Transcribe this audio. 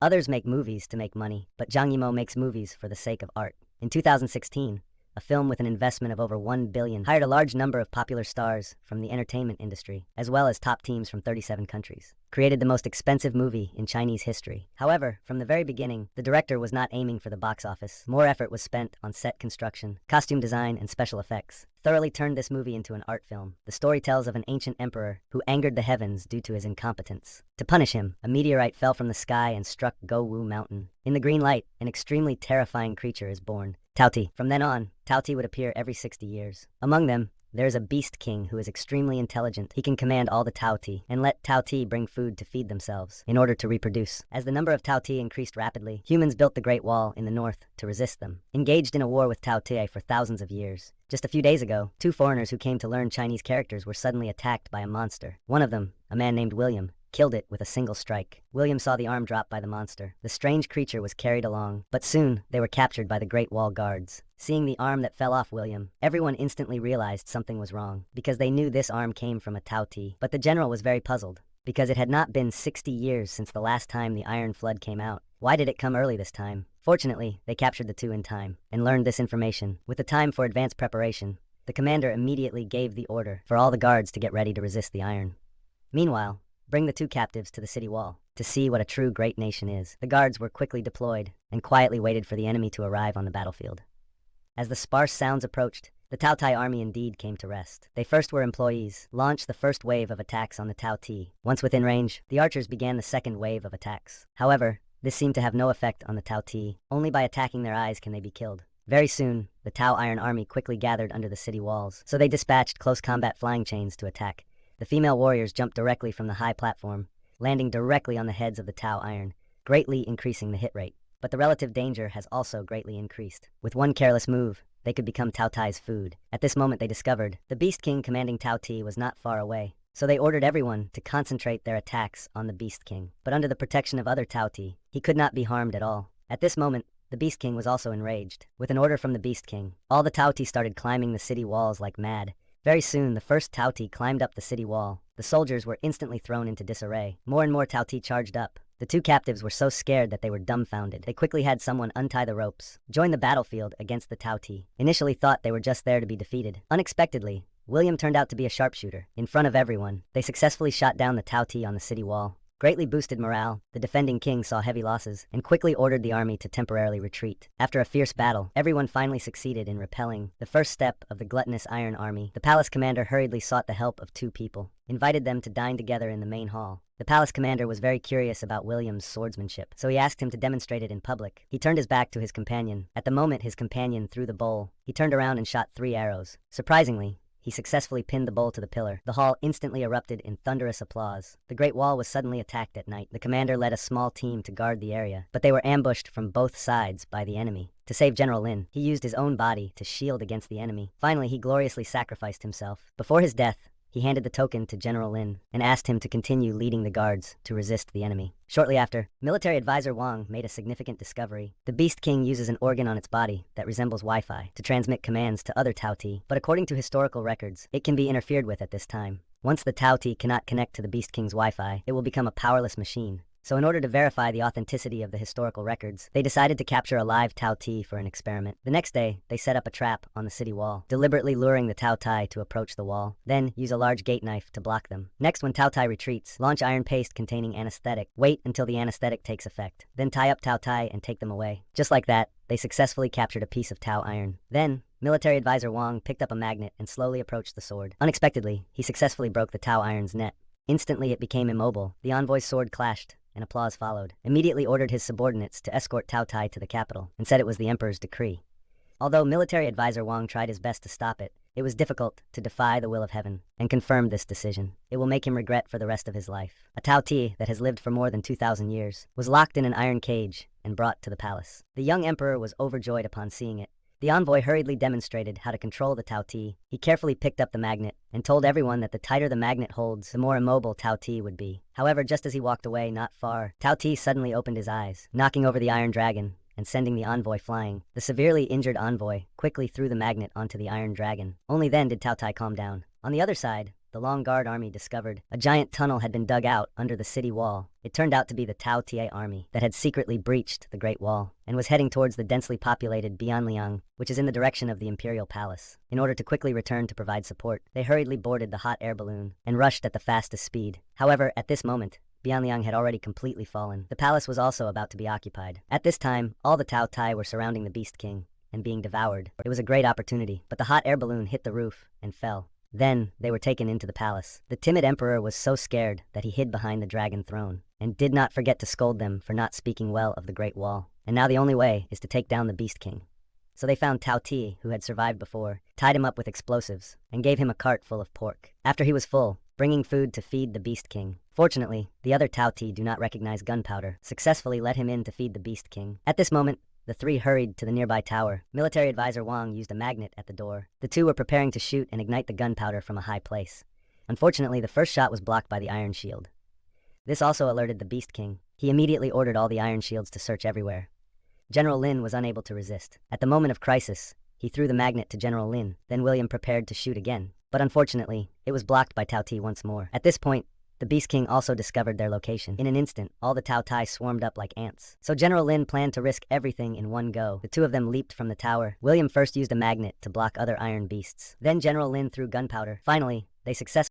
Others make movies to make money, but Zhang Yimou makes movies for the sake of art. In 2016, a film with an investment of over $1 billion hired a large number of popular stars from the entertainment industry, as well as top teams from 37 countries. Created the most expensive movie in Chinese history. However, from the very beginning, the director was not aiming for the box office. More effort was spent on set construction, costume design, and special effects. Thoroughly turned this movie into an art film. The story tells of an ancient emperor who angered the heavens due to his incompetence. To punish him, a meteorite fell from the sky and struck Gowu Mountain. In the green light, an extremely terrifying creature is born, Taoti. From then on, Taoti would appear every 60 years. Among them, there is a beast king who is extremely intelligent. He can command all the Taoti and let Taoti bring food to feed themselves in order to reproduce. As the number of Taoti increased rapidly, humans built the Great Wall in the north to resist them. Engaged in a war with Taoti for thousands of years. Just a few days ago, two foreigners who came to learn Chinese characters were suddenly attacked by a monster. One of them, a man named William, killed it with a single strike. William saw the arm drop by the monster. The strange creature was carried along, but soon they were captured by the Great Wall guards. Seeing the arm that fell off William, everyone instantly realized something was wrong, because they knew this arm came from a Taoti. But the general was very puzzled, because it had not been 60 years since the last time the Iron Flood came out. Why did it come early this time? Fortunately, they captured the two in time, and learned this information. With the time for advanced preparation, the commander immediately gave the order for all the guards to get ready to resist the iron. Meanwhile, bring the two captives to the city wall to see what a true great nation is. The guards were quickly deployed and quietly waited for the enemy to arrive on the battlefield. As the sparse sounds approached, the Taotai army indeed came to rest. They first were employees, launched the first wave of attacks on the Taoti. Once within range, the archers began the second wave of attacks. However, this seemed to have no effect on the Taoti. Only by attacking their eyes can they be killed. Very soon, the Tao Iron Army quickly gathered under the city walls, so they dispatched close combat flying chains to attack. The female warriors jumped directly from the high platform, landing directly on the heads of the Tao Iron, greatly increasing the hit rate. But the relative danger has also greatly increased. With one careless move, they could become Taotai's food. At this moment they discovered the Beast King commanding Taoti was not far away, so they ordered everyone to concentrate their attacks on the Beast King. But under the protection of other Taoti, he could not be harmed at all. At this moment, the Beast King was also enraged. With an order from the Beast King, all the Taoti started climbing the city walls like mad. Very soon, the first Taoti climbed up the city wall. The soldiers were instantly thrown into disarray. More and more Taoti charged up. The two captives were so scared that they were dumbfounded. They quickly had someone untie the ropes, join the battlefield against the Taoti. Initially thought they were just there to be defeated. Unexpectedly, William turned out to be a sharpshooter. In front of everyone, they successfully shot down the Taoti on the city wall. Greatly boosted morale, the defending king saw heavy losses and quickly ordered the army to temporarily retreat. After a fierce battle, everyone finally succeeded in repelling the first step of the gluttonous Iron Army. The palace commander hurriedly sought the help of two people, invited them to dine together in the main hall. The palace commander was very curious about William's swordsmanship, so he asked him to demonstrate it in public. He turned his back to his companion. At the moment his companion threw the bowl, he turned around and shot 3 arrows. Surprisingly, he successfully pinned the bowl to the pillar. The hall instantly erupted in thunderous applause. The Great Wall was suddenly attacked at night. The commander led a small team to guard the area, but they were ambushed from both sides by the enemy. To save General Lin, he used his own body to shield against the enemy. Finally, he gloriously sacrificed himself. Before his death, he handed the token to General Lin and asked him to continue leading the guards to resist the enemy. Shortly after, military advisor Wang made a significant discovery. The Beast King uses an organ on its body that resembles Wi-Fi to transmit commands to other Taoti, but according to historical records, it can be interfered with at this time. Once the Taoti cannot connect to the Beast King's Wi-Fi, it will become a powerless machine. So in order to verify the authenticity of the historical records, they decided to capture a live Taoti for an experiment. The next day, they set up a trap on the city wall, deliberately luring the Taotai to approach the wall, then use a large gate knife to block them. Next, when Taotai retreats, launch iron paste containing anesthetic. Wait until the anesthetic takes effect. Then tie up Taotai and take them away. Just like that, they successfully captured a piece of Tao iron. Then, military advisor Wang picked up a magnet and slowly approached the sword. Unexpectedly, he successfully broke the Tao iron's net. Instantly, it became immobile. The envoy's sword clashed, and applause followed. Immediately ordered his subordinates to escort Taotai to the capital, and said it was the emperor's decree. Although military advisor Wang tried his best to stop it, it was difficult to defy the will of heaven, and confirmed this decision. It will make him regret for the rest of his life. A Taoti that has lived for more than 2,000 years was locked in an iron cage and brought to the palace. The young emperor was overjoyed upon seeing it. The envoy hurriedly demonstrated how to control the Taoti. He carefully picked up the magnet and told everyone that the tighter the magnet holds, the more immobile Taoti would be. However, just as he walked away not far, Taoti suddenly opened his eyes, knocking over the iron dragon and sending the envoy flying. The severely injured envoy quickly threw the magnet onto the iron dragon. Only then did Taotai calm down. On the other side, the Long Guard army discovered a giant tunnel had been dug out under the city wall. It turned out to be the Tao Tie army that had secretly breached the Great Wall and was heading towards the densely populated Bianliang, which is in the direction of the Imperial Palace. In order to quickly return to provide support, they hurriedly boarded the hot air balloon and rushed at the fastest speed. However, at this moment, Bianliang had already completely fallen. The palace was also about to be occupied. At this time, all the Tao Tai were surrounding the Beast King and being devoured. It was a great opportunity, but the hot air balloon hit the roof and fell. Then, they were taken into the palace. The timid emperor was so scared that he hid behind the dragon throne and did not forget to scold them for not speaking well of the Great Wall. And now the only way is to take down the Beast King. So they found Tao Ti, who had survived before, tied him up with explosives, and gave him a cart full of pork. After he was full, bringing food to feed the Beast King. Fortunately, the other Tao Ti do not recognize gunpowder, successfully let him in to feed the Beast King. At this moment, the three hurried to the nearby tower. Military advisor Wang used a magnet at the door. The two were preparing to shoot and ignite the gunpowder from a high place. Unfortunately, the first shot was blocked by the iron shield. This also alerted the Beast King. He immediately ordered all the iron shields to search everywhere. General Lin was unable to resist. At the moment of crisis, he threw the magnet to General Lin. Then William prepared to shoot again. But unfortunately, it was blocked by Tao Ti once more. At this point, the Beast King also discovered their location. In an instant, all the Tao Tai swarmed up like ants. So General Lin planned to risk everything in one go. The two of them leaped from the tower. William first used a magnet to block other iron beasts. Then General Lin threw gunpowder. Finally, they successfully